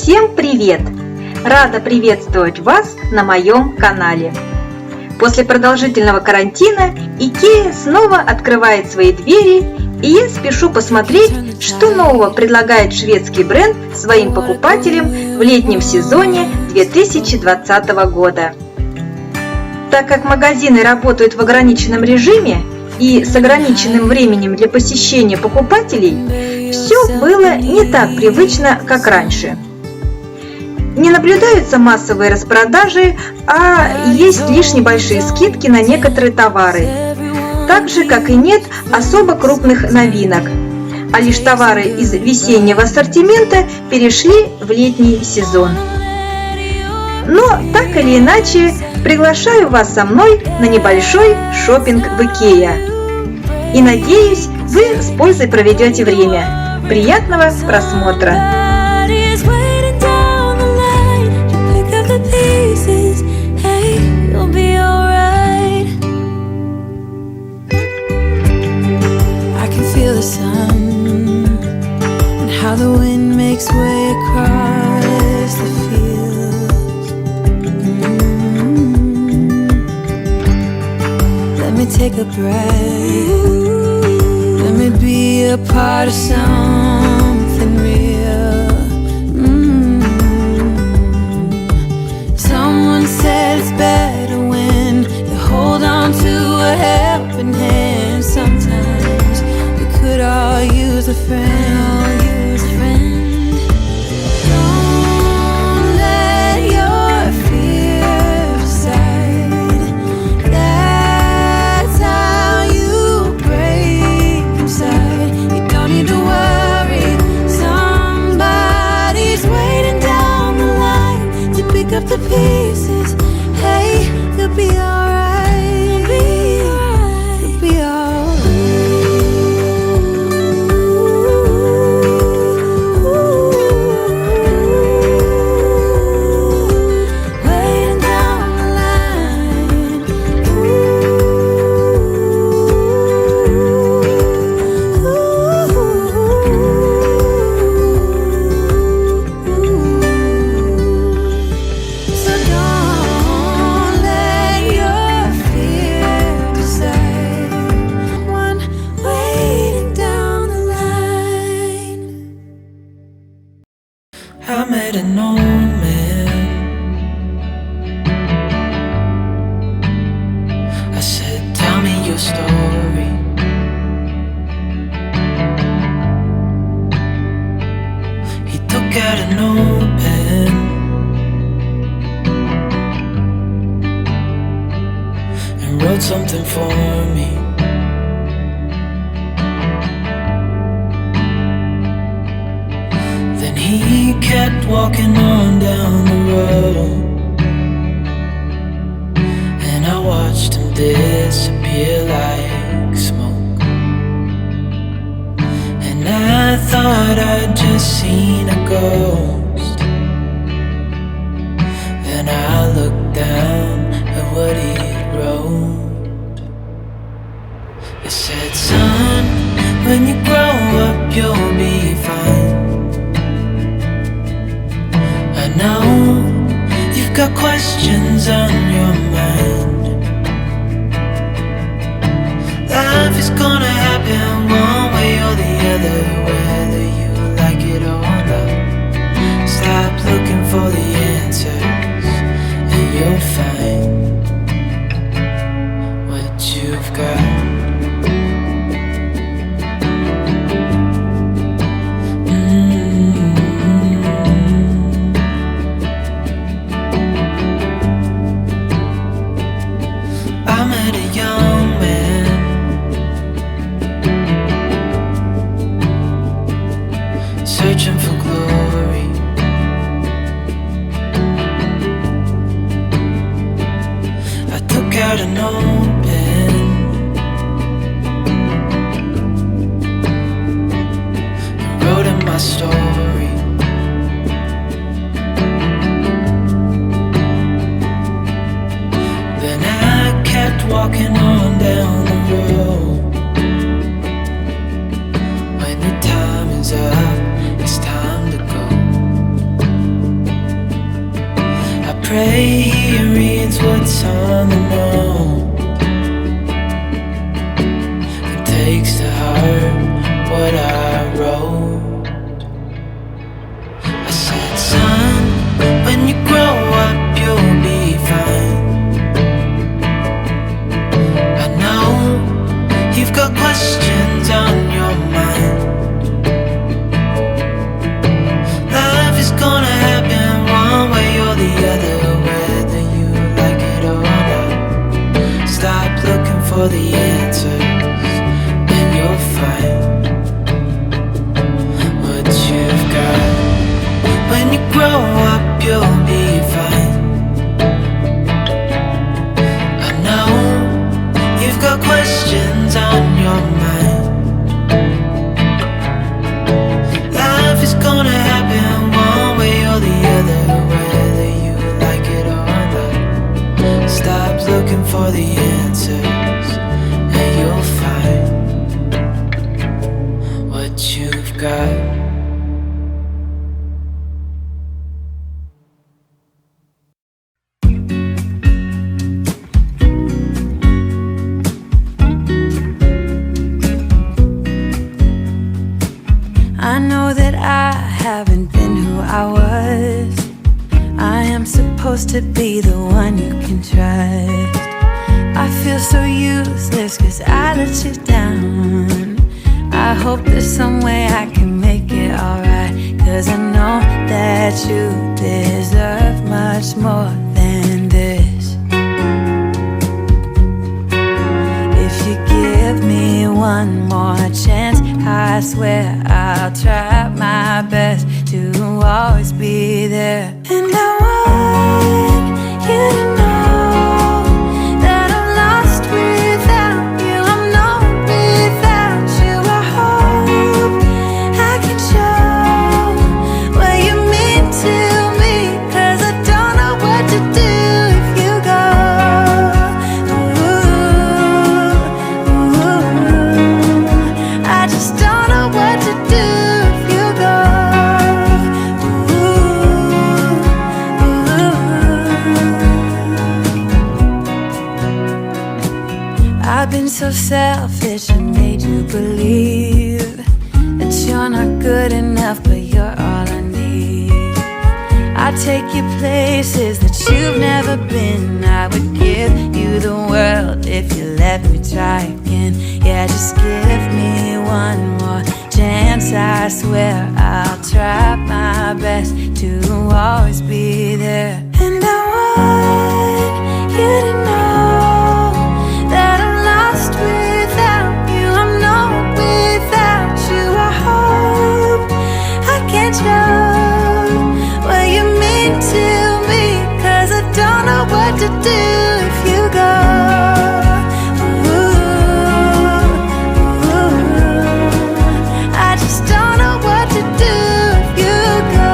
Всем привет! Рада приветствовать вас на моем канале. После продолжительного карантина Икеа снова открывает свои двери, и я спешу посмотреть, что нового предлагает шведский бренд своим покупателям в летнем сезоне 2020 года. Так как магазины работают в ограниченном режиме и с ограниченным временем для посещения покупателей, все было не так привычно, как раньше. Не наблюдаются массовые распродажи, а есть лишь небольшие скидки на некоторые товары, так же, как и нет особо крупных новинок, а лишь товары из весеннего ассортимента перешли в летний сезон. Но так или иначе, приглашаю вас со мной на небольшой шопинг в Икеа. И надеюсь, вы с пользой проведете время. Приятного просмотра! How the wind makes way across the fields. Let me take a breath. Let me be a part of something real. Someone said it's better when you hold on to a helping hand. Sometimes we could all use a friend. The pieces, hey, you'll be alright. You'll be alright. Waiting down the line. I met an old man. I said, tell me your story. He took out an old pen and wrote something for me. He kept walking on down the road, and I watched him disappear like smoke. And I thought I'd just seen a ghost. Then I looked down at what he wrote. It said, son, when you grow up you'll be fine. Now you've got questions on your mind. Life is gonna happen one way or the other, whether you like it or not. Stop looking for the answers and you'll find what you've got. Searching for glory. I took out an old pen and wrote in my story. Then I kept walking on down the road. When your time is up, it's time to go. pray he reads what's on the note and takes to heart what I wrote. I said, son, when you grow up you'll be fine. I know you've got questions on your mind. Life is gonna happen one way or the other, whether you like it or not. Stop looking for the answers and you'll find what you've got. When you grow up you'll be fine. I know you've got questions on your mind. Life is gonna happen one way or the other, whether you like it or not. Stop looking for the answers and you'll find what you've got. I know that I haven't been who I was. I am supposed to be the one you can trust. I feel so useless cause I let you down. I hope there's some way I can make it alright, cause I know that you deserve much more than this. If you give me one more chance, I swear I'll try my best to always be there. And I want you to know that I'm lost without you. I'm not without you. I hope I can show what you mean to me, cause I don't know what to do if you go. Ooh, I just don't know what to do if you go. I've been so selfish and made you believe that you're not good enough, but you're all I need. I take you places that you've never been. I would give you the world if you let me try again. Yeah, just give me one more chance. I swear I'll try my best to always be there. And I want you to know that I'm lost without you. I'm not without you. I hope I can show what you mean to me, cause I don't know what to do if you go. I just don't know what to do if you go.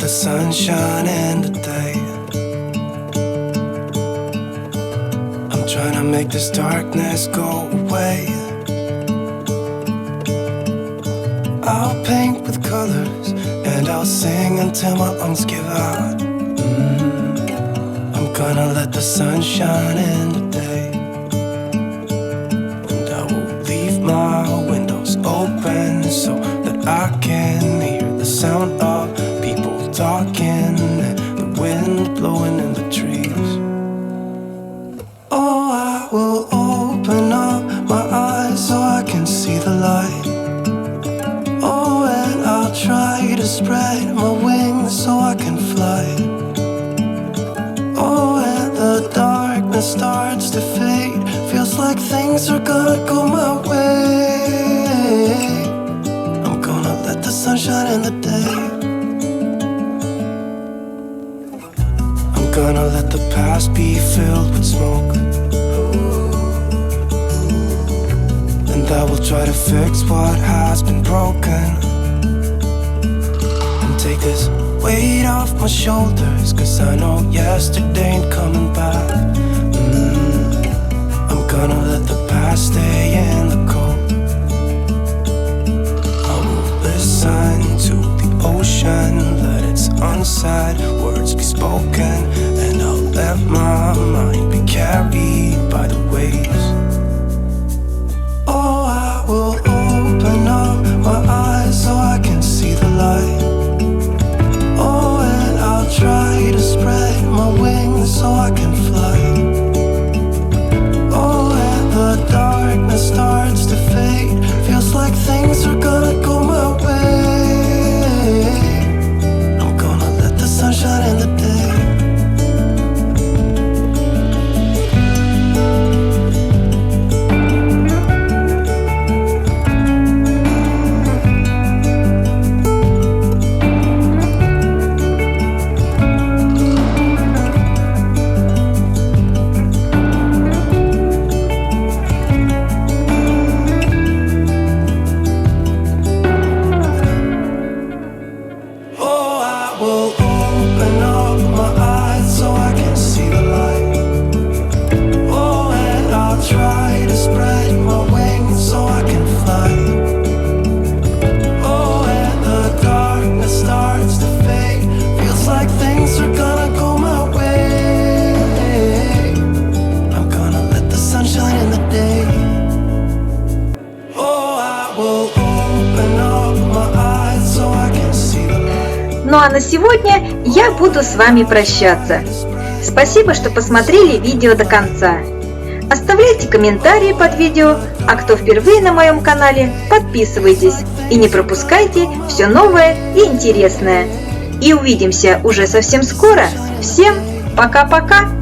the sun shine in today. I'm trying to make this darkness go away. I'll paint with colors and I'll sing until my lungs give out. I'm gonna let the sun shine in today. And I will leave my windows open so that I can hear the sound of people talking and the wind blowing in the trees. Oh, I will open up my eyes so I can see the light. Oh, and I'll try to spread my wings so I can fly. Oh, and the darkness starts to fade. Feels like things are gonna go my way. I'm gonna let the sun shine in the day. I'm gonna let the past be filled with smoke. And I will try to fix what has been broken. And take this weight off my shoulders, 'cause I know yesterday ain't coming back. I'm gonna let the past stay in the cold. I will listen to the ocean, let its unsaid words be spoken. And I'll let my mind be carried by the waves. Oh, I will open up my eyes so I can see the light. Oh, and I'll try to spread my wings so I can fly. Oh, and the darkness starts to fade. Feels like things are gonna go my way. I'm gonna let the sun shine in the day. Ну а на сегодня я буду с вами прощаться. Спасибо, что посмотрели видео до конца. Оставляйте комментарии под видео, а кто впервые на моем канале, подписывайтесь и не пропускайте все новое и интересное. И увидимся уже совсем скоро. Всем пока-пока!